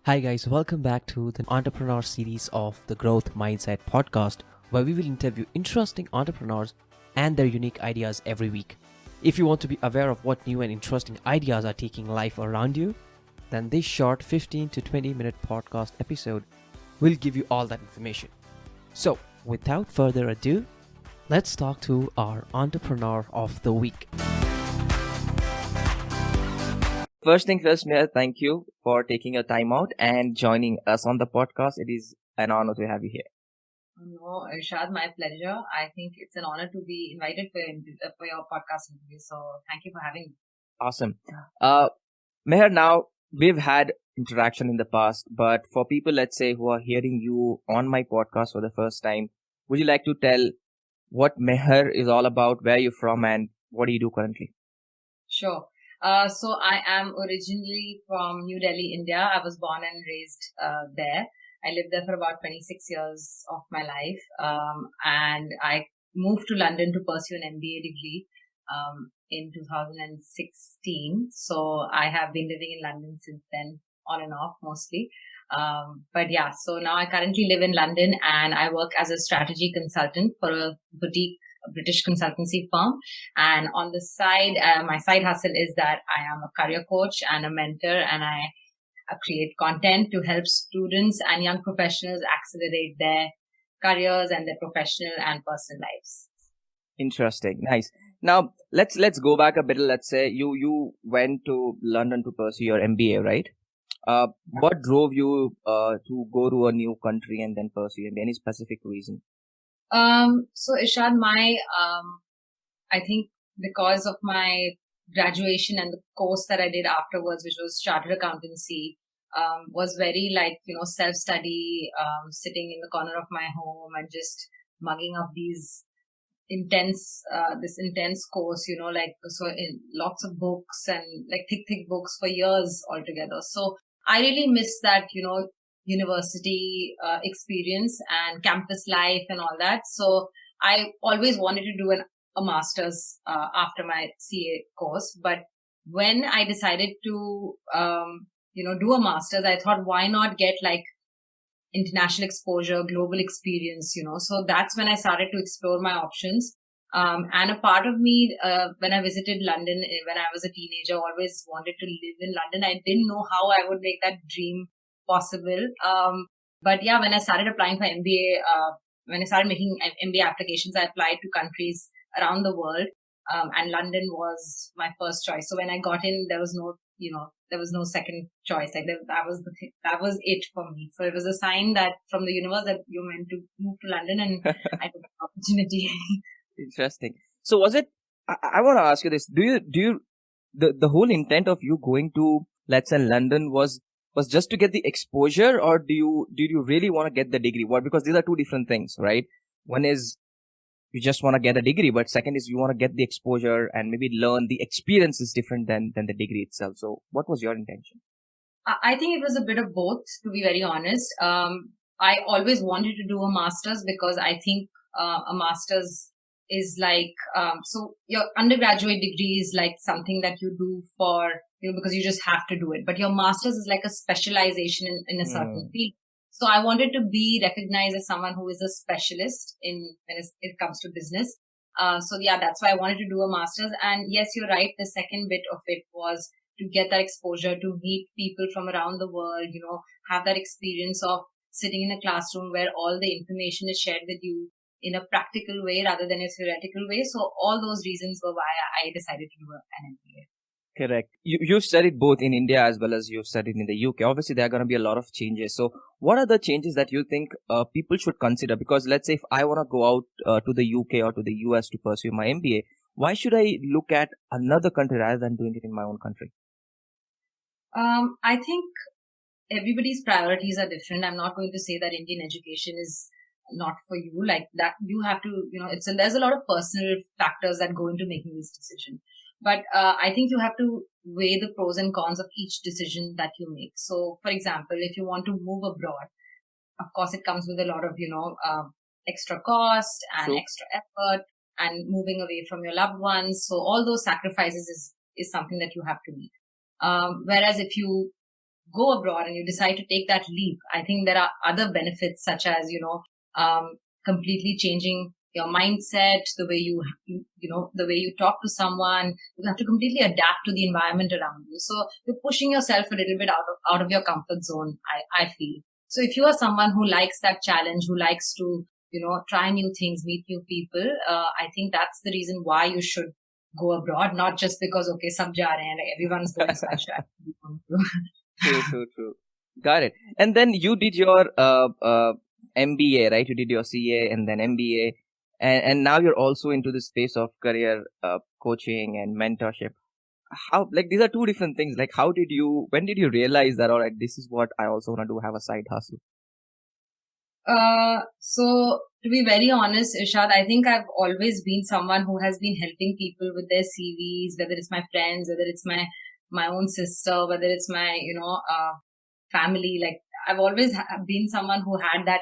Hi, guys, welcome back to the entrepreneur series of the Growth Mindset podcast, where we will interview interesting entrepreneurs and their unique ideas every week. If you want to be aware of what new and interesting ideas are taking life around you, then this short 15 to 20 minute podcast episode will give you all that information. So, without further ado, let's talk to our entrepreneur of the week. First thing first, Mehar, thank you for taking your time out and joining us on the podcast. It is an honor to have you here. No, Irshad, my pleasure. I think it's an honor to be invited for your podcast interview. So thank you for having me. Awesome. Mehar, now we've had interaction in the past, but for people, let's say, who are hearing you on my podcast for the first time, would you like to tell what Mehar is all about, where you're from, and what do you do currently? Sure. So I am originally from New Delhi, India. I was born and raised there. I lived there for about 26 years of my life. And I moved to London to pursue an MBA degree in 2016. So I have been living in London since then, on and off mostly. But yeah, so now I currently live in London and I work as a strategy consultant for a boutique British consultancy firm. And on the side, my side hustle is that I am a career coach and a mentor, and I create content to help students and young professionals accelerate their careers and their professional and personal lives. Interesting. Nice. Now let's go back a bit. Let's say you went to London to pursue your MBA, right? What drove you to go to a new country and then pursue MBA? Any specific reason? So Irshad, I think because of my graduation and the course that I did afterwards, which was chartered accountancy, was very self-study, sitting in the corner of my home and just mugging up this intense course, so in lots of books and like thick books for years altogether. So I really miss that, university experience and campus life and all that. So I always wanted to do a master's after my CA course. But when I decided to, do a master's, I thought, why not get like international exposure, global experience, So that's when I started to explore my options. And a part of me, when I visited London, when I was a teenager, always wanted to live in London. I didn't know how I would make that dream possible. But yeah, when I started applying for MBA, when I started making MBA applications, I applied to countries around the world. And London was my first choice. So when I got in, there was no second choice. Like that was the thing, that was it for me. So it was a sign that from the universe that you're meant to move to London, and I took the opportunity. Interesting. So was it? I want to ask you this: do you the whole intent of you going to, let's say, London was just to get the exposure, or did you really want to get the degree? What, because these are two different things, right? One is you just want to get a degree, but second is you want to get the exposure and maybe learn. The experience is different than the degree itself. So what was your intention? I think it was a bit of both, to be very honest. I always wanted to do a master's because I think a master's is like, so your undergraduate degree is like something that you do for, because you just have to do it. But your master's is like a specialization in a certain field. So I wanted to be recognized as someone who is a specialist when it comes to business. So yeah, that's why I wanted to do a master's. And yes, you're right. The second bit of it was to get that exposure, to meet people from around the world, have that experience of sitting in a classroom where all the information is shared with you in a practical way rather than a theoretical way. So all those reasons were why I decided to do an MBA. Correct. You've studied both in India as well as you've studied in the UK. Obviously, there are going to be a lot of changes. So, what are the changes that you think people should consider? Because let's say if I want to go out to the UK or to the US to pursue my MBA, why should I look at another country rather than doing it in my own country? I think everybody's priorities are different. I'm not going to say that Indian education is not for you. Like that, you have to, there's a lot of personal factors that go into making this decision. But I think you have to weigh the pros and cons of each decision that you make. So, for example, if you want to move abroad, of course, it comes with a lot of, extra cost and True. extra effort and moving away from your loved ones. So all those sacrifices is something that you have to make. Whereas if you go abroad and you decide to take that leap, I think there are other benefits such as, completely changing your mindset, the way the way you talk to someone. You have to completely adapt to the environment around you. So you're pushing yourself a little bit out of your comfort zone, I feel. So if you are someone who likes that challenge, who likes to, try new things, meet new people, I think that's the reason why you should go abroad, not just because, okay, sab ja rahe hain, like everyone's going, so I should actually go to. True, true, true. Got it. And then you did your MBA, right? You did your CA and then MBA, and now you're also into the space of career coaching and mentorship. How, like, these are two different things. Like, when did you realize that, all right, this is what I also want to do, have a side hustle? So to be very honest, Irshad, I think I've always been someone who has been helping people with their CVs, whether it's my friends, whether it's my own sister, whether it's my, family. Like, I've always been someone who had that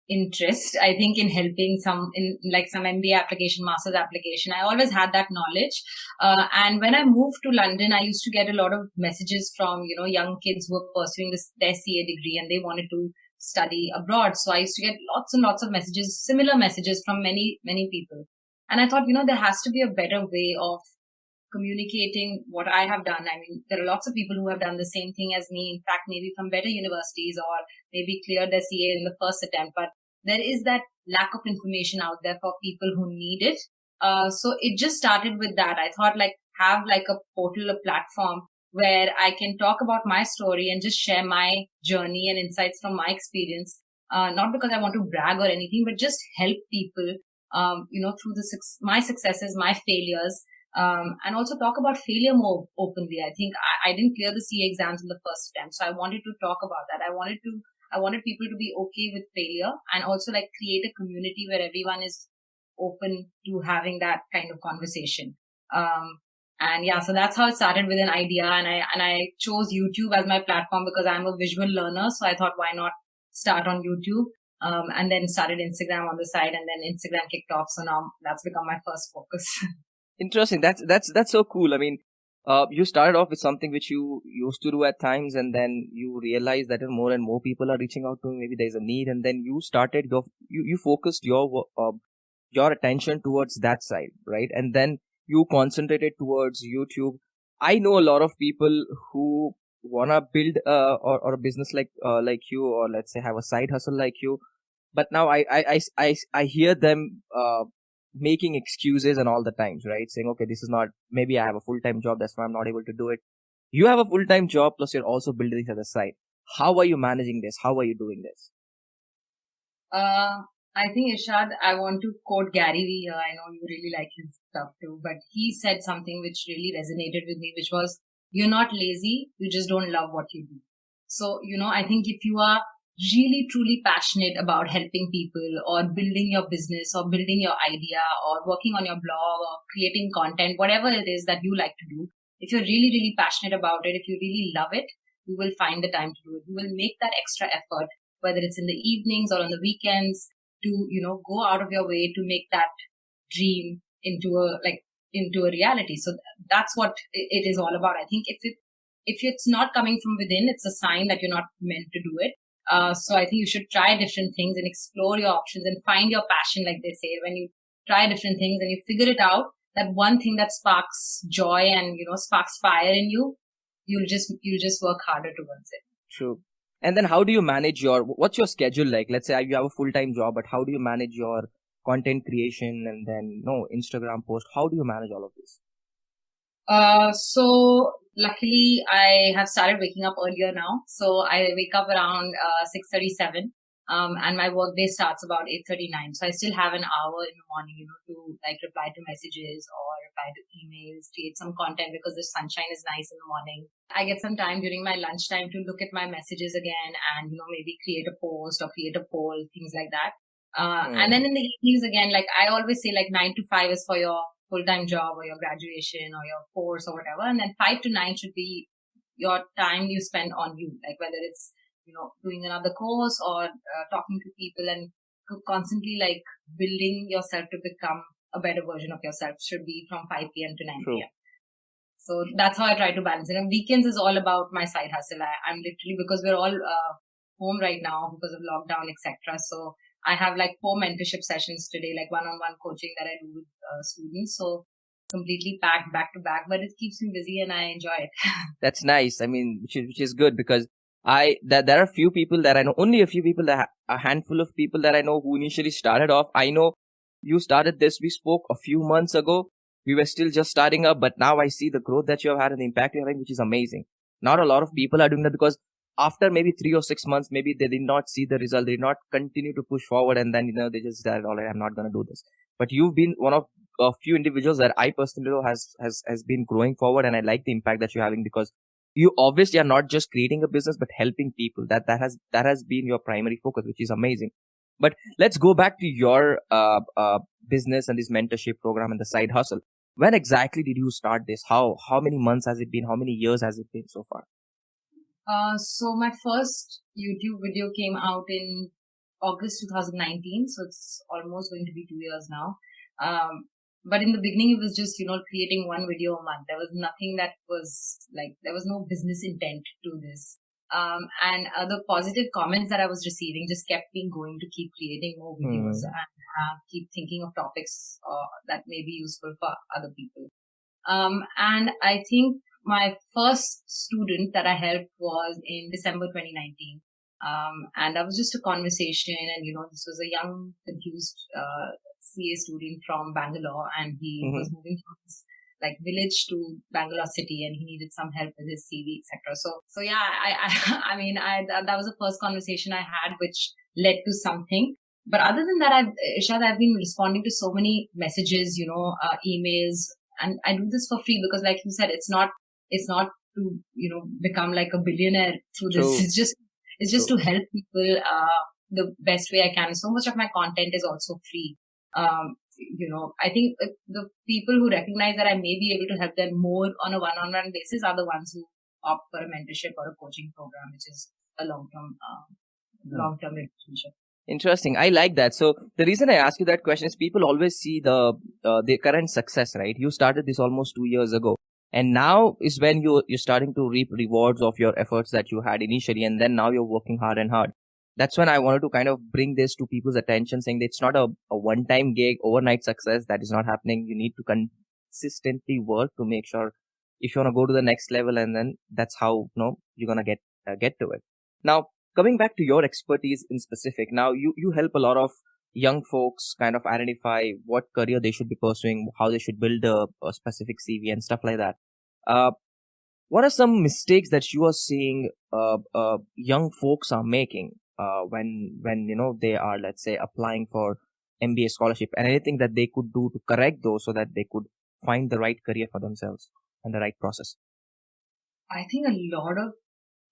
interest, I think, in helping some MBA application, master's application. I always had that knowledge. And when I moved to London, I used to get a lot of messages from, young kids who were pursuing their CA degree and they wanted to study abroad. So I used to get lots and lots of messages, similar messages from many, many people. And I thought, there has to be a better way of communicating what I have done. I mean, there are lots of people who have done the same thing as me. In fact, maybe from better universities or maybe cleared their CA in the first attempt. But there is that lack of information out there for people who need it. So it just started with that. I thought, like, have like a portal, a platform where I can talk about my story and just share my journey and insights from my experience. Not because I want to brag or anything, but just help people, through my successes, my failures, and also talk about failure more openly. I think I didn't clear the CA exams in the first attempt, so I wanted to talk about that. I wanted people to be okay with failure and also, like, create a community where everyone is open to having that kind of conversation. And yeah, so that's how it started with an idea, and I chose YouTube as my platform because I'm a visual learner. So I thought, why not start on YouTube? And then started Instagram on the side, and then Instagram kicked off. So now that's become my first focus. Interesting. That's so cool. I mean, you started off with something which you used to do at times, and then you realized that more and more people are reaching out to you. Maybe there's a need, and then you started you focused your attention towards that side, right? And then you concentrated towards YouTube. I know a lot of people who wanna build or a business like you, or let's say have a side hustle like you, but now I hear them making excuses and all the times, right? Saying, okay, this is not, maybe I have a full-time job, that's why I'm not able to do it. You have a full-time job, plus you're also building this other side. How are you managing this? How are you doing this? I think, Irshad, I want to quote Gary Vee here. I know you really like his stuff too, but he said something which really resonated with me, which was, you're not lazy, you just don't love what you do. So, I think if you are really truly passionate about helping people or building your business or building your idea or working on your blog or creating content, whatever it is that you like to do, if you're really, really passionate about it, if you really love it, you will find the time to do it. You will make that extra effort, whether it's in the evenings or on the weekends, to, go out of your way to make that dream into a reality. So that's what it is all about. I think if it's not coming from within, it's a sign that you're not meant to do it. So I think you should try different things and explore your options and find your passion, like they say. When you try different things and you figure it out, that one thing that sparks joy and, sparks fire in you, you'll just work harder towards it. True. And then how do you manage what's your schedule like? Let's say you have a full-time job, but how do you manage your content creation and then, Instagram post? How do you manage all of this? So luckily I have started waking up earlier now. So I wake up around 6:37. And my work day starts about 8:39. So I still have an hour in the morning, to like reply to messages or reply to emails, create some content because the sunshine is nice in the morning. I get some time during my lunchtime to look at my messages again and, maybe create a post or create a poll, things like that. And then in the evenings again, like I always say, like 9 to 5 is for your full-time job or your graduation or your course or whatever. And then 5 to 9 should be your time you spend on you, like whether it's, doing another course or talking to people and constantly like building yourself to become a better version of yourself should be from 5 p.m. to 9 p.m. So that's how I try to balance it. And weekends is all about my side hustle. I'm literally, because we're all home right now because of lockdown, etc. So I have like 4 mentorship sessions today, like one-on-one coaching that I do with students. So completely packed back to back, but it keeps me busy and I enjoy it. That's nice. I mean, which is good, because there are few people that I know, only a few people, a handful of people that I know who initially started off. I know you started this. We spoke a few months ago. We were still just starting up, but now I see the growth that you have had and the impact you're having, which is amazing. Not a lot of people are doing that, because after maybe 3 or 6 months, maybe they did not see the result. They did not continue to push forward, and then they just said, "All right, I'm not going to do this." But you've been one of a few individuals that I personally know has been growing forward, and I like the impact that you're having, because you obviously are not just creating a business but helping people. That has been your primary focus, which is amazing. But let's go back to your business and this mentorship program and the side hustle. When exactly did you start this? How many months has it been? How many years has it been so far? So my first YouTube video came out in August 2019. So it's almost going to be 2 years now. But in the beginning, it was just, creating one video a month. There was nothing that was like, there was no business intent to this. And the positive comments that I was receiving just kept me going to keep creating more videos and keep thinking of topics that may be useful for other people. And I think my first student that I helped was in December 2019. And that was just a conversation. And, this was a young, confused CA student from Bangalore, and he was moving from his village to Bangalore city, and he needed some help with his CV, etc. So yeah, I mean, that was the first conversation I had, which led to something. But other than that, Irshad, I've been responding to so many messages, emails, and I do this for free because, like you said, it's not to, become like a billionaire through this. True. It's just to help people the best way I can. So much of my content is also free. I think the people who recognize that I may be able to help them more on a one-on-one basis are the ones who opt for a mentorship or a coaching program, which is a long-term relationship. Interesting. I like that. So the reason I ask you that question is people always see the current success, right? You started this almost 2 years ago, and now is when you're starting to reap rewards of your efforts that you had initially, and then now you're working hard and hard. That's when I wanted to kind of bring this to people's attention, saying that it's not a one-time gig, overnight success. That is not happening. You need to consistently work to make sure if you want to go to the next level, and then that's how you're gonna get to it. Now, coming back to your expertise in specific, now you help a lot of young folks kind of identify what career they should be pursuing, how they should build a specific CV and stuff like that. What are some mistakes that you are seeing young folks are making when they are, let's say, applying for MBA scholarship, and anything that they could do to correct those so that they could find the right career for themselves and the right process? I think a lot of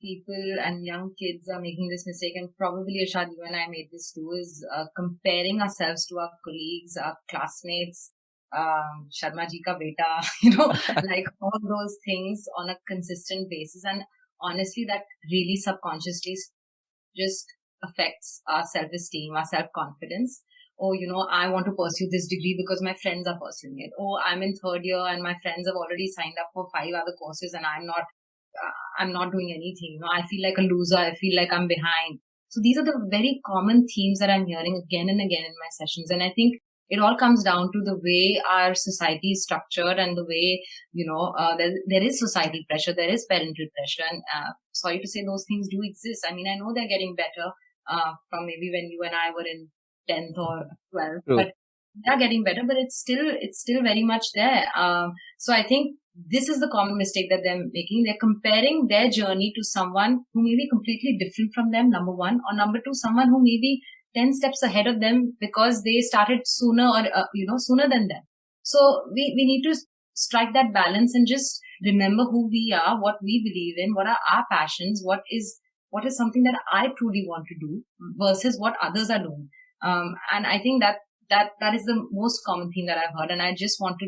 people and young kids are making this mistake, and probably Irshad, you and I made this too, is comparing ourselves to our colleagues, our classmates, Sharma ji ka beta, like all those things on a consistent basis. And honestly, that really subconsciously just affects our self-esteem, our self-confidence. Oh, I want to pursue this degree because my friends are pursuing it. Oh, I'm in third year and my friends have already signed up for 5 other courses and I'm not doing anything. I feel like a loser. I feel like I'm behind. So these are the very common themes that I'm hearing again and again in my sessions. And I think it all comes down to the way our society is structured and the way, there is societal pressure, there is parental pressure. And sorry to say, those things do exist. I mean, I know they're getting better from maybe when you and I were in 10th or 12th, True. but they're getting better, but it's still very much there. So I think this is the common mistake that they're making. They're comparing their journey to someone who may be completely different from them, number one, or number two, someone who may be 10 steps ahead of them because they started sooner or, sooner than them. So we need to strike that balance and just remember who we are, what we believe in, what are our passions, what is something that I truly want to do versus what others are doing. And I think that is the most common thing that I've heard. And I just want to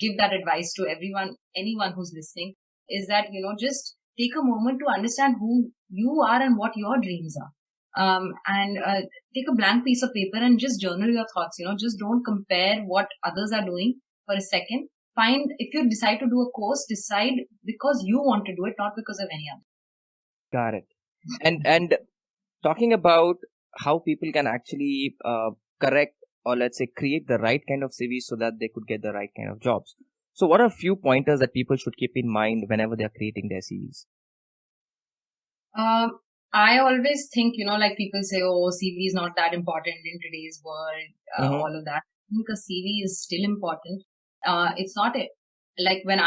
give that advice to anyone who's listening, is that, just take a moment to understand who you are and what your dreams are. And take a blank piece of paper and just journal your thoughts, just don't compare what others are doing for a second. if you decide to do a course, decide because you want to do it, not because of any other. Got it. And talking about how people can actually correct, or let's say create the right kind of CVs so that they could get the right kind of jobs. So what are a few pointers that people should keep in mind whenever they're creating their CVs? I always think, like people say, oh, CV is not that important in today's world, all of that. I think a CV is still important. It's not like when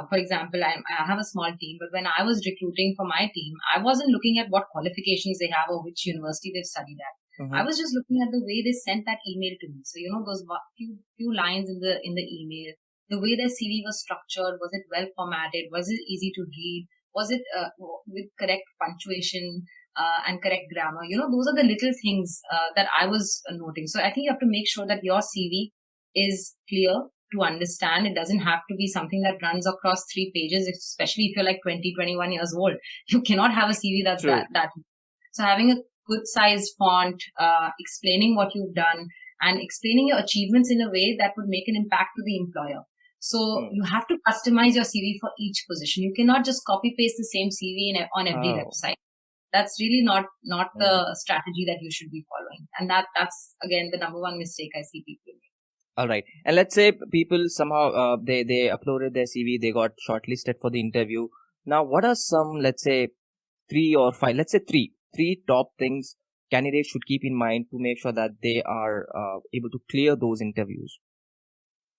for example, I have a small team, but when I was recruiting for my team, I wasn't looking at what qualifications they have or which university they've studied at. I was just looking at the way they sent that email to me. So, those few lines in the email, the way their CV was structured, was it well formatted? Was it easy to read? Was it with correct punctuation and correct grammar? Those are the little things that I was noting. So I think you have to make sure that your CV is clear to understand. It doesn't have to be something that runs across 3 pages, especially if you're like 20, 21 years old. You cannot have a CV that's that. So having a good sized font, explaining what you've done and explaining your achievements in a way that would make an impact to the employer. So you have to customize your CV for each position. You cannot just copy paste the same CV on every website. That's really not the strategy that you should be following. And that's again the number one mistake I see people make. All right. And let's say people somehow they uploaded their CV, they got shortlisted for the interview. Now, what are some, let's say, 3 or 5, let's say three top things candidates should keep in mind to make sure that they are able to clear those interviews?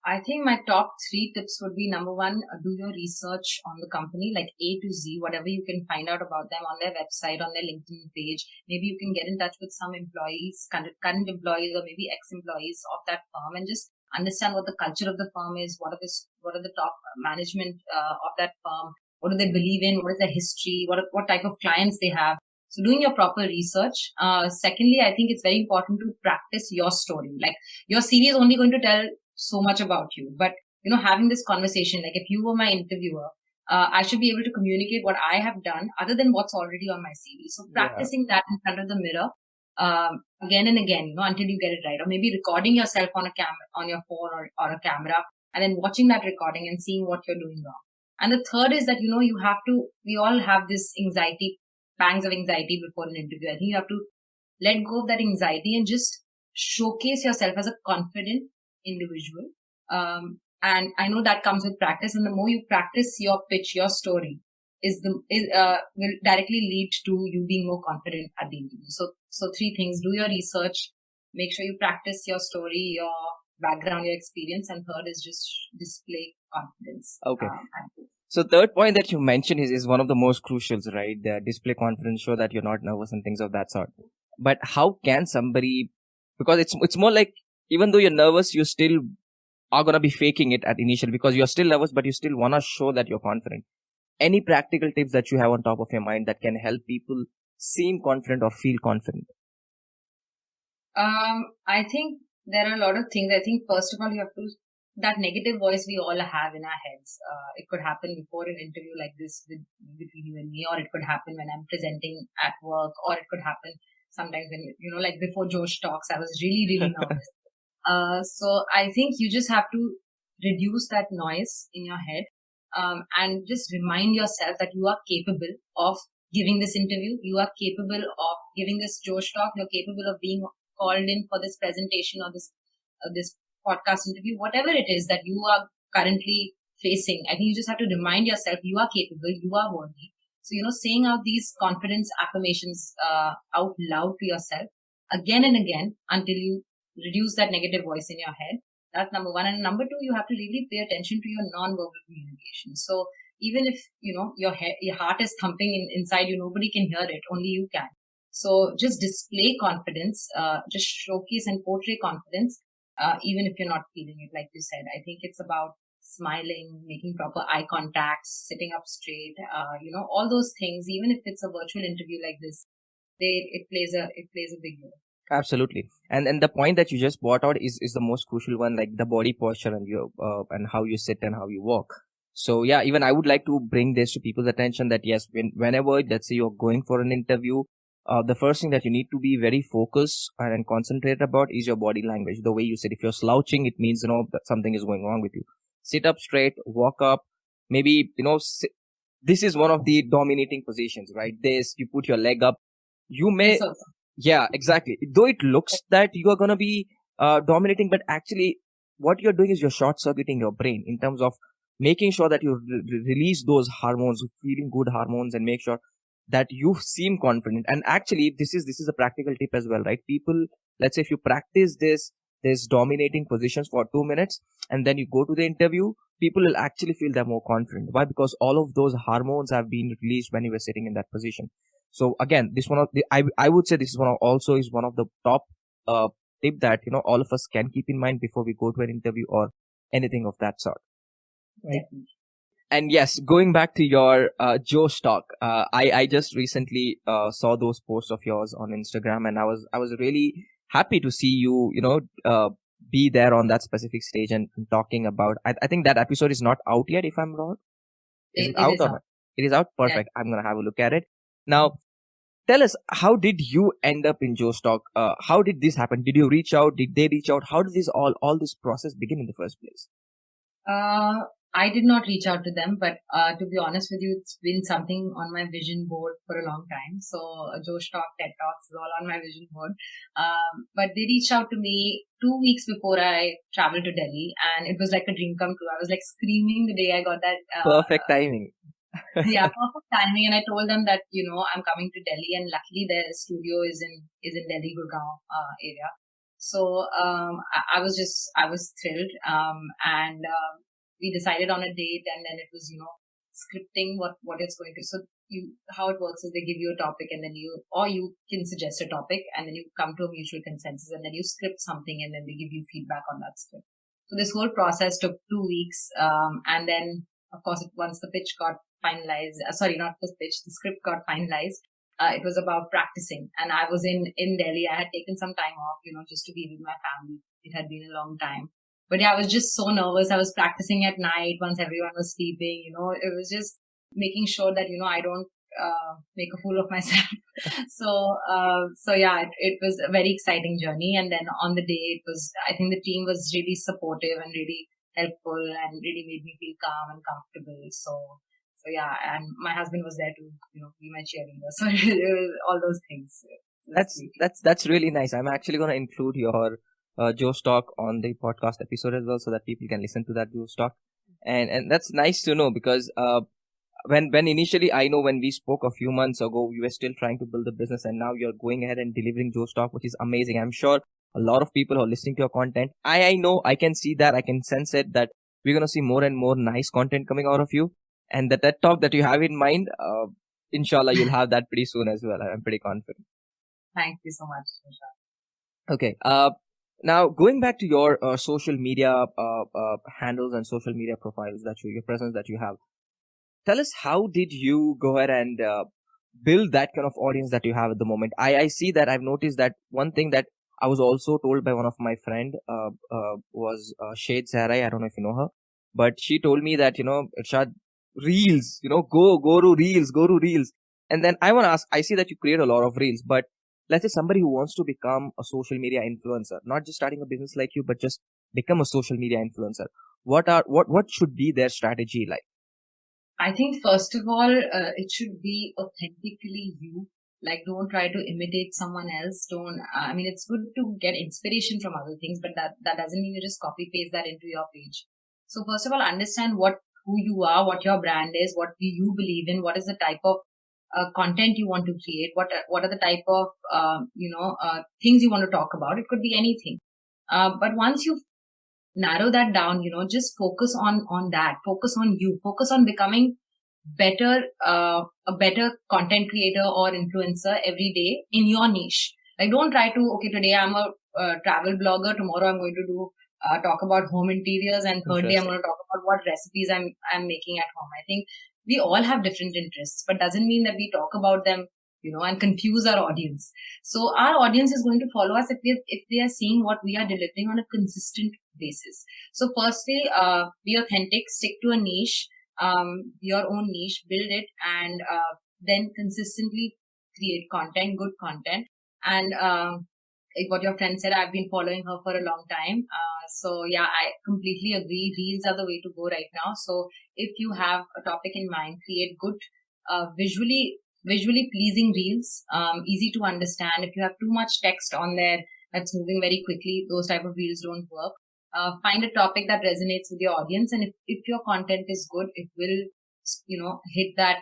I think my top 3 tips would be, number 1, do your research on the company, like A to Z, whatever you can find out about them on their website, on their LinkedIn page. Maybe you can get in touch with some employees, current employees, or maybe ex-employees of that firm, and just understand what the culture of the firm is, what are the top management of that firm, what do they believe in, what is their history, what type of clients they have. So doing your proper research. Secondly, I think it's very important to practice your story. Like, your CV is only going to tell so much about you, but having this conversation, like if you were my interviewer, I should be able to communicate what I have done other than what's already on my CV. So practicing that in front of the mirror again and again, until you get it right, or maybe recording yourself on your phone or a camera, and then watching that recording and seeing what you're doing wrong. And the third is that we all have this pangs of anxiety before an interview. I think you have to let go of that anxiety and just showcase yourself as a confident individual. And I know that comes with practice, and the more you practice your pitch, your story will directly lead to you being more confident at the interview. So 3 things: do your research, make sure you practice your story, your background, your experience, and third is just display confidence. Okay. So third point that you mentioned is one of the most crucials, right? The display confidence, show that you're not nervous and things of that sort. But how can somebody, because it's more like, even though you're nervous, you still are going to be faking it at initial because you're still nervous, but you still want to show that you're confident. Any practical tips that you have on top of your mind that can help people seem confident or feel confident? I think there are a lot of things. I think first of all, you have to, that negative voice we all have in our heads. It could happen before an interview like this between you and me, or it could happen when I'm presenting at work, or it could happen sometimes when, like before Josh talks, I was really, really nervous. So I think you just have to reduce that noise in your head, and just remind yourself that you are capable of giving this interview. You are capable of giving this Josh talk. You're capable of being called in for this presentation or this podcast interview, whatever it is that you are currently facing. I think you just have to remind yourself you are capable, you are worthy. So, saying out these confidence affirmations out loud to yourself again and again until you reduce that negative voice in your head. That's number 1. And number 2, you have to really pay attention to your non-verbal communication. So even if, your heart is thumping inside you, nobody can hear it, only you can. So just display confidence, just showcase and portray confidence, even if you're not feeling it, like you said. I think it's about smiling, making proper eye contact, sitting up straight, all those things. Even if it's a virtual interview like this, it plays a big role. Absolutely. And the point that you just brought out is the most crucial one, like the body posture and your and how you sit and how you walk. So yeah, even I would like to bring this to people's attention that yes, whenever, let's say, you're going for an interview, the first thing that you need to be very focused and concentrate about is your body language, the way you sit. If you're slouching, it means that something is going wrong with you. sit up straight, walk up, maybe, this is one of the dominating positions, right? This, you put your leg up. You may, Yes, also. yeah, exactly. Though it looks that you are going to be dominating, but actually what you're doing is you're short circuiting your brain in terms of making sure that you release those hormones, feeling good hormones, and make sure that you seem confident. And actually, this is a practical tip as well, right? People, let's say if you practice this dominating positions for 2 minutes, and then you go to the interview, people will actually feel they're more confident. Why? Because all of those hormones have been released when you were sitting in that position. So again, this one of the, I would say this is one of the top uh, tip that all of us can keep in mind before we go to an interview or anything of that sort. Right. And yes, going back to your Joe stock, I just recently saw those posts of yours on Instagram, and I was really happy to see you be there on that specific stage and talking about. I think that episode is not out yet, if I'm wrong. Is it out is or out. not? It is out. Yeah. Perfect. I'm gonna have a look at it now. Tell us, how did you end up in Joe stock? How did this happen? Did you reach out? Did they reach out? How did this all this process begin in the first place? I did not reach out to them, but to be honest with you, it's been something on my vision board for a long time. So Josh Talk, TED Talks is all on my vision board. But they reached out to me 2 weeks before I traveled to Delhi, and it was like a dream come true. I was like screaming the day I got that. Perfect timing. Yeah, perfect timing. And I told them that I'm coming to Delhi, and luckily their studio is in Delhi, Gurgaon area. So I was thrilled, and we decided on a date, and then it was scripting what it's going to. So how it works is they give you a topic, and then you can suggest a topic, and then you come to a mutual consensus, and then you script something, and then they give you feedback on that script. So this whole process took 2 weeks, and then of course once the pitch got finalized, sorry, not the pitch, the script got finalized. It was about practicing, and I was in Delhi. I had taken some time off, just to be with my family. It had been a long time. But yeah, I was just so nervous. I was practicing at night once everyone was sleeping. It was just making sure that I don't make a fool of myself. So yeah, it was a very exciting journey. And then on the day, I think the team was really supportive and really helpful and really made me feel calm and comfortable. So yeah, and my husband was there to be my cheerleader. So it was all those things. That's really nice. I'm actually going to include your Joe Stock on the podcast episode as well, so that people can listen to that Joe Stock. And that's nice to know, because when initially, I know when we spoke a few months ago, we were still trying to build a business, and now you're going ahead and delivering Joe Stock, which is amazing. I'm sure a lot of people who are listening to your content, I know, I can see that, I can sense it, that we're going to see more and more nice content coming out of you. And that talk that you have in mind, inshallah, you'll have that pretty soon as well. I'm pretty confident. Thank you so much, Irshad. Okay. Now going back to your social media handles and social media profiles your presence that you have, tell us, how did you go ahead and build that kind of audience that you have at the moment? I see that I've noticed that one thing that I was also told by one of my friend was Shade Sarai. I don't know if you know her, but she told me that Irshad, reels, go to reels. And then I want to ask, I see that you create a lot of reels, but let's say somebody who wants to become a social media influencer, not just starting a business like you, but just become a social media influencer. What should be their strategy like? I think first of all, it should be authentically you. Like, don't try to imitate someone else. Don't. I mean, it's good to get inspiration from other things, but that doesn't mean you just copy paste that into your page. So first of all, understand who you are, what your brand is, what do you believe in, what is the type of content you want to create, what are the type of things you want to talk about. It could be anything. But once you narrow that down, just focus on that. Focus on you. Focus on becoming better, a better content creator or influencer every day in your niche. Like, don't try to, okay, today I'm a travel blogger, tomorrow I'm going to do talk about home interiors, and third day I'm going to talk about what recipes I'm making at home. I think we all have different interests, but doesn't mean that we talk about them, and confuse our audience. So our audience is going to follow us if they are seeing what we are delivering on a consistent basis. So firstly, be authentic, stick to a niche, your own niche, build it, and then consistently create content, good content. And what your friend said, I've been following her for a long time. So yeah, I completely agree. Reels are the way to go right now. So if you have a topic in mind, create good, visually pleasing reels, easy to understand. If you have too much text on there that's moving very quickly, those type of reels don't work. Find a topic that resonates with your audience, and if your content is good, it will hit that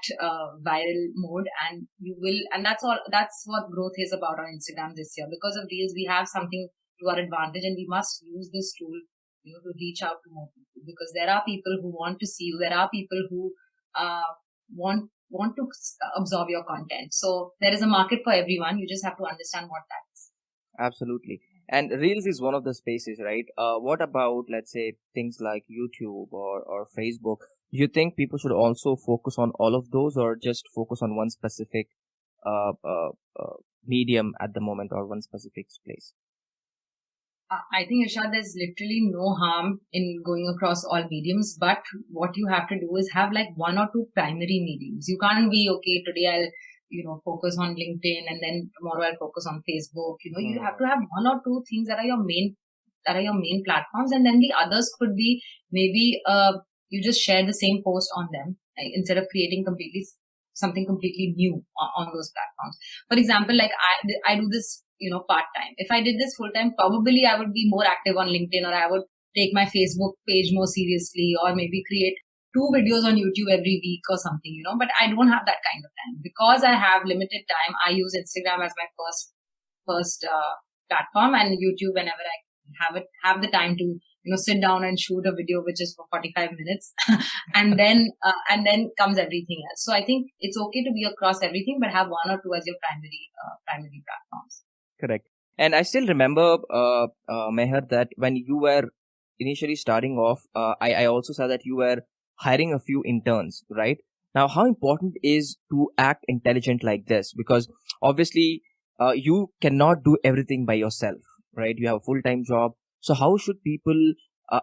viral mode, and you will, and that's what growth is about on Instagram this year. Because of reels, we have something to our advantage, and we must use this tool to reach out to more people, because there are people who want to see you, there are people who uh, want to absorb your content. So there is a market for everyone. You just have to understand what that is. Absolutely. And Reels is one of the spaces, right? What about, let's say, things like YouTube or Facebook? Do you think people should also focus on all of those, or just focus on one specific uh, uh, medium at the moment, or one specific place? I think, Irshad, there's literally no harm in going across all mediums, but what you have to do is have like one or two primary mediums. You can't be, okay, today I'll, focus on LinkedIn, and then tomorrow I'll focus on Facebook. You have to have one or two things that are your main platforms, and then the others could be maybe, you just share the same post on them, like, instead of creating something completely new on those platforms. For example, like I do this, part time. If I did this full time, probably I would be more active on LinkedIn, or I would take my Facebook page more seriously, or maybe create two videos on YouTube every week or something, but I don't have that kind of time because I have limited time. I use Instagram as my first platform, and YouTube whenever I have the time to sit down and shoot a video which is for 45 minutes and then comes everything else. So I think it's okay to be across everything, but have one or two as your primary platforms. Correct. And I still remember, Meher, that when you were initially starting off, I also saw that you were hiring a few interns, right? Now, how important is to act intelligent like this? Because obviously, you cannot do everything by yourself, right? You have a full-time job. So how should people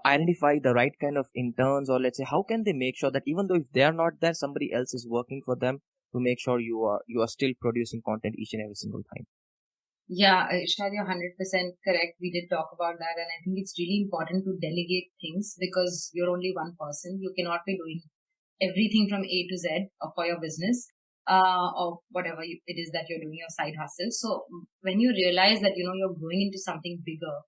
identify the right kind of interns, or let's say, how can they make sure that even though if they are not there, somebody else is working for them to make sure you are still producing content each and every single time? Yeah, Irshad, you're 100% correct. We did talk about that, and I think it's really important to delegate things, because you're only one person. You cannot be doing everything from A to Z for your business, or whatever it is that you're doing, your side hustle. So when you realize that you're growing into something bigger,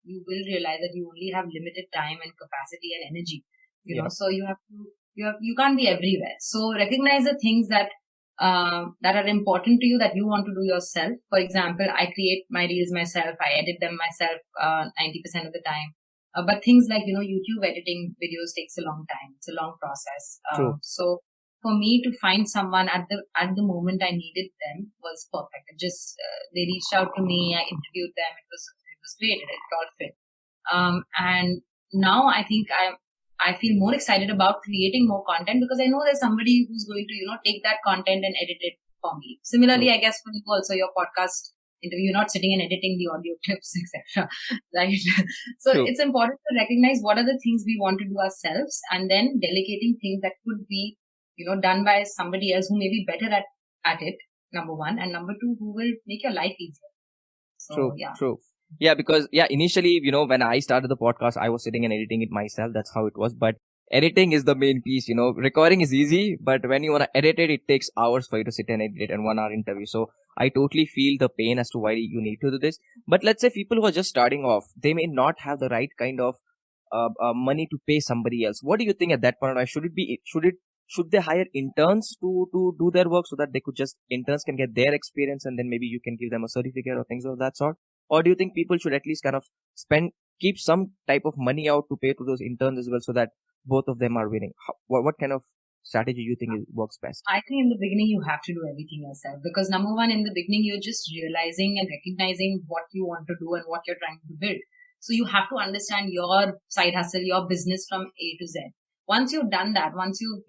you will realize that you only have limited time and capacity and energy. Yeah. So you can't be everywhere. So recognize the things that are important to you, that you want to do yourself. For example, I create my reels myself. I edit them myself 90% of the time. But things like, YouTube editing videos takes a long time. It's a long process. True. So for me to find someone at the moment I needed them was perfect. They reached out to me. I interviewed them. It was great. It all fit. And now I think I feel more excited about creating more content, because I know there's somebody who's going to, take that content and edit it for me. Similarly, True. I guess for you also, your podcast interview, you're not sitting and editing the audio clips, etc. Right? So True. it's important to recognize what are the things we want to do ourselves, and then delegating things that could be, done by somebody else who may be better at it, number one, and number two, who will make your life easier. So, True. yeah. True. Yeah, because initially, when I started the podcast, I was sitting and editing it myself. That's how it was. But editing is the main piece. Recording is easy, but when you want to edit it, it takes hours for you to sit and edit it, and 1 hour interview. So I totally feel the pain as to why you need to do this. But let's say people who are just starting off, they may not have the right kind of money to pay somebody else. What do you think at that point? Should they hire interns to do their work, so that interns can get their experience, and then maybe you can give them a certificate or things of that sort? Or do you think people should at least kind of keep some type of money out to pay to those interns as well, so that both of them are winning? What kind of strategy you think works best? I think in the beginning you have to do everything yourself, because number one, in the beginning you're just realizing and recognizing what you want to do and what you're trying to build. So you have to understand your side hustle, your business from A to Z. Once you've done that, once you've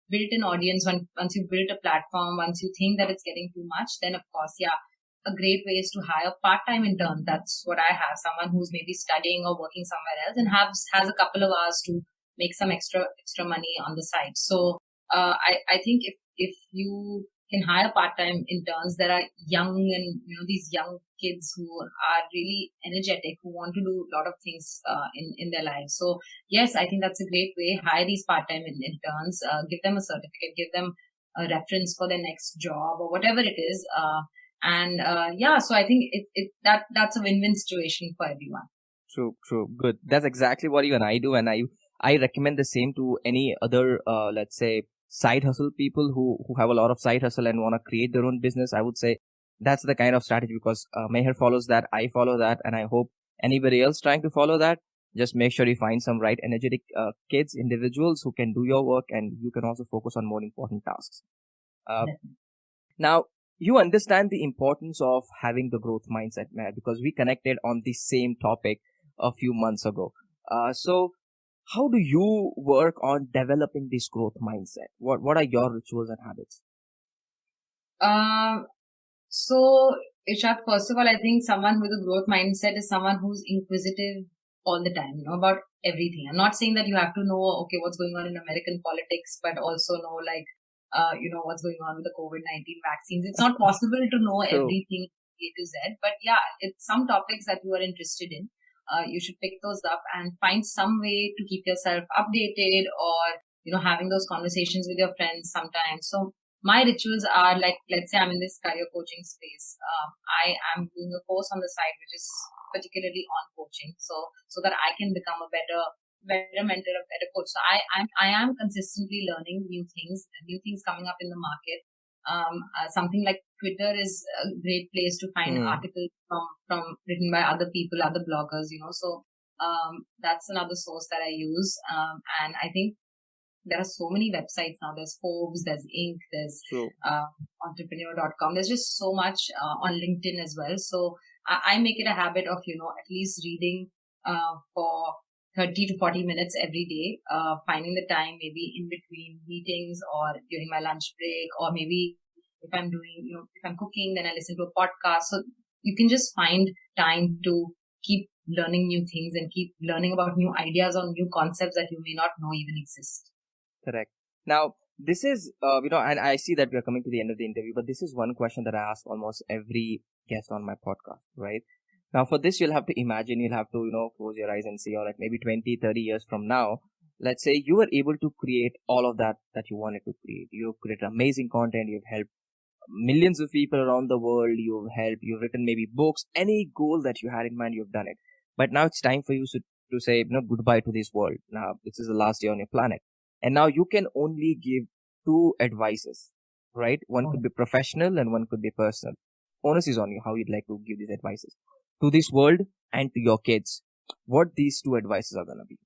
built an audience, once you've built a platform, once you think that it's getting too much, then of course, yeah, a great way is to hire part-time interns. That's what I have. Someone who's maybe studying or working somewhere else and has a couple of hours to make some extra money on the side. So I think if you can hire part-time interns. There are young and these young kids who are really energetic, who want to do a lot of things in their lives. So yes, I think that's a great way. Hire these part-time interns, give them a certificate, give them a reference for their next job or whatever it is. So I think that's a win-win situation for everyone. True. Good. That's exactly what even I do, and I recommend the same to any other, let's say, side hustle people who have a lot of side hustle and want to create their own business. I would say that's the kind of strategy, because Meher follows that, I follow that, and I hope anybody else trying to follow that. Just make sure you find some right energetic kids, individuals who can do your work, and you can also focus on more important tasks. Uh, Now, you understand the importance of having the growth mindset, Meher, because we connected on the same topic a few months ago. So, how do you work on developing this growth mindset? What are your rituals and habits? Um, so, Irshad, first of all, I think someone with a growth mindset is someone who's inquisitive all the time, about everything. I'm not saying that you have to know, okay, what's going on in American politics, but also know, like, what's going on with the COVID-19 vaccines. It's not possible to know True. everything A to Z, but yeah, it's some topics that you are interested in. You should pick those up and find some way to keep yourself updated, or, having those conversations with your friends sometimes. So my rituals are like, let's say I'm in this career coaching space. I am doing a course on the side which is particularly on coaching, so that I can become a better mentor, a better coach. So I am consistently learning new things coming up in the market. Something like Twitter is a great place to find articles from written by other people, other bloggers. So that's another source that I use. And I think there are so many websites now. There's Forbes, there's Inc., there's entrepreneur.com. There's just so much on LinkedIn as well. So I make it a habit of, at least reading for 30 to 40 minutes every day, finding the time maybe in between meetings or during my lunch break, or maybe if I'm doing, if I'm cooking, then I listen to a podcast. So you can just find time to keep learning new things and keep learning about new ideas or new concepts that you may not know even exist. Correct. Now, this is, and I see that we are coming to the end of the interview, but this is one question that I ask almost every guest on my podcast, right? Now, for this, you'll have to imagine, you'll have to, close your eyes and see, all right, maybe 20, 30 years from now, let's say you were able to create all of that you wanted to create. You've created amazing content, you've helped millions of people around the world, you've written maybe books, any goal that you had in mind, you've done it. But now it's time for you to say, goodbye to this world. Now, this is the last day on your planet. And now you can only give two advices, right? One could be professional and one could be personal. Onus is on you how you'd like to give these advices to this world and to your kids. What these two advices are going to be?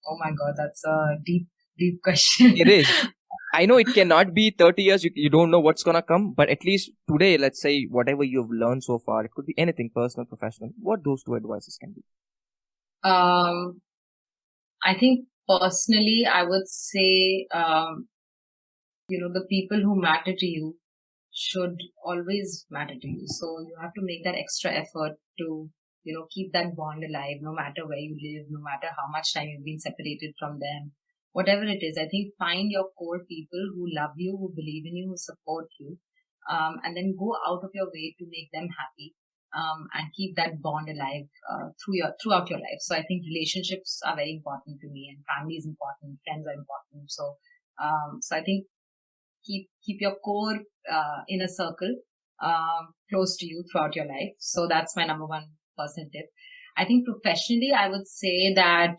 Oh my God, that's a deep question. It is. I know it cannot be 30 years. You don't know what's going to come, but at least today, let's say whatever you've learned so far, it could be anything, personal, professional. What those two advices can be? I think personally, I would say, the people who matter to you should always matter to you. So you have to make that extra effort to, keep that bond alive, no matter where you live, no matter how much time you've been separated from them, whatever it is. I think find your core people who love you, who believe in you, who support you, and then go out of your way to make them happy. And keep that bond alive throughout your life. So I think relationships are very important to me, and family is important, friends are important. So I think keep your core inner circle close to you throughout your life. So that's my number one personal tip. I think professionally, I would say that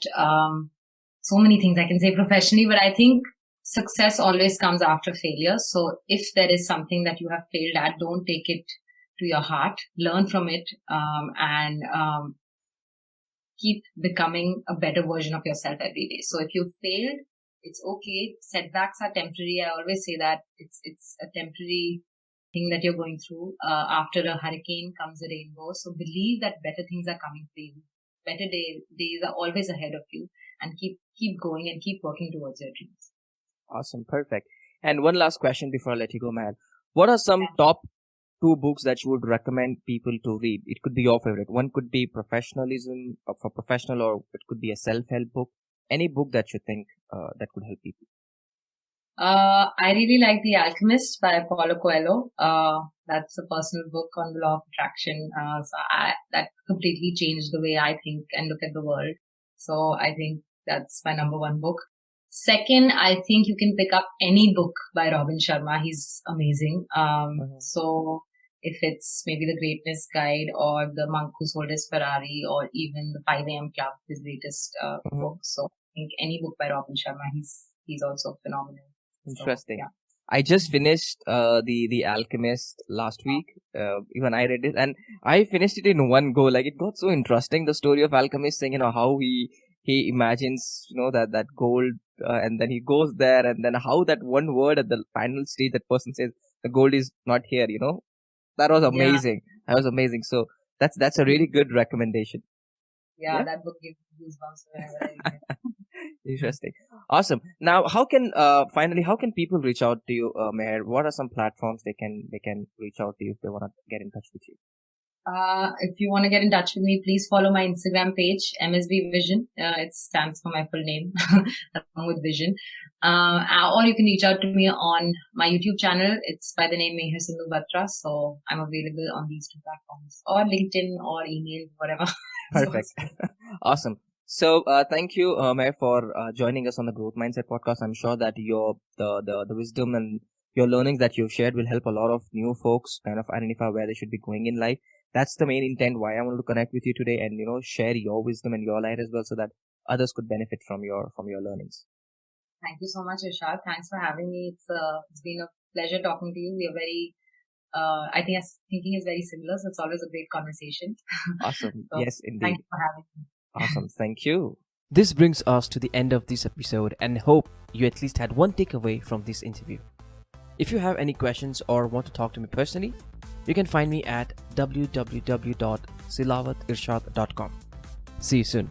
so many things I can say professionally, but I think success always comes after failure. So if there is something that you have failed at, don't take it to your heart, learn from it, and keep becoming a better version of yourself every day. So if you failed, it's okay. Setbacks are temporary. I always say that it's a temporary thing that you're going through. After a hurricane comes a rainbow. So believe that better things are coming for you. Better days are always ahead of you, and keep going and keep working towards your dreams. Awesome. Perfect. And one last question before I let you go, man. What are some top 2 books that you would recommend people to read? It could be your favorite. One could be professionalism for professional, or it could be a self-help book. Any book that you think that could help people. I really like The Alchemist by Paulo Coelho. That's a personal book on the law of attraction. That completely changed the way I think and look at the world. So I think that's my number one book. Second, I think you can pick up any book by Robin Sharma. He's amazing. So if it's maybe The Greatness Guide or The Monk Who Sold His Ferrari or even The 5 a.m. Club, his latest book. So I think any book by Robin Sharma, he's also phenomenal. Interesting. So, yeah. I just finished the Alchemist last week. Even I read it, and I finished it in one go. Like, it got so interesting. The story of Alchemist, saying, how he imagines, that gold, and then he goes there, and then how that one word at the final stage, that person says the gold is not here. That was amazing. That was amazing. So that's a really good recommendation. Yeah, that book gives me goosebumps whenever I read it. Interesting. Awesome. Now, how can people reach out to you, Mehar? What are some platforms they can reach out to you if they want to get in touch with you? If you want to get in touch with me, please follow my Instagram page, MSB Vision. It stands for my full name, along with Vision. Or you can reach out to me on my YouTube channel. It's by the name Mehar Sindhu Batra. So I'm available on these two platforms, or LinkedIn, or email, whatever. Perfect. Awesome. So, thank you, Mehar, for joining us on the Growth Mindset podcast. I'm sure that the wisdom and your learnings that you've shared will help a lot of new folks kind of identify where they should be going in life. That's the main intent why I wanted to connect with you today, and share your wisdom and your light as well, so that others could benefit from your learnings. Thank you so much, Irshad. Thanks for having me. It's been a pleasure talking to you. We are very I think our thinking is very similar, so it's always a great conversation. Awesome. So, Yes, indeed. thank you for having me. Awesome. Thank you. This brings us to the end of this episode, and hope you at least had one takeaway from this interview. If you have any questions or want to talk to me personally, you can find me at www.silawathirshad.com. See you soon.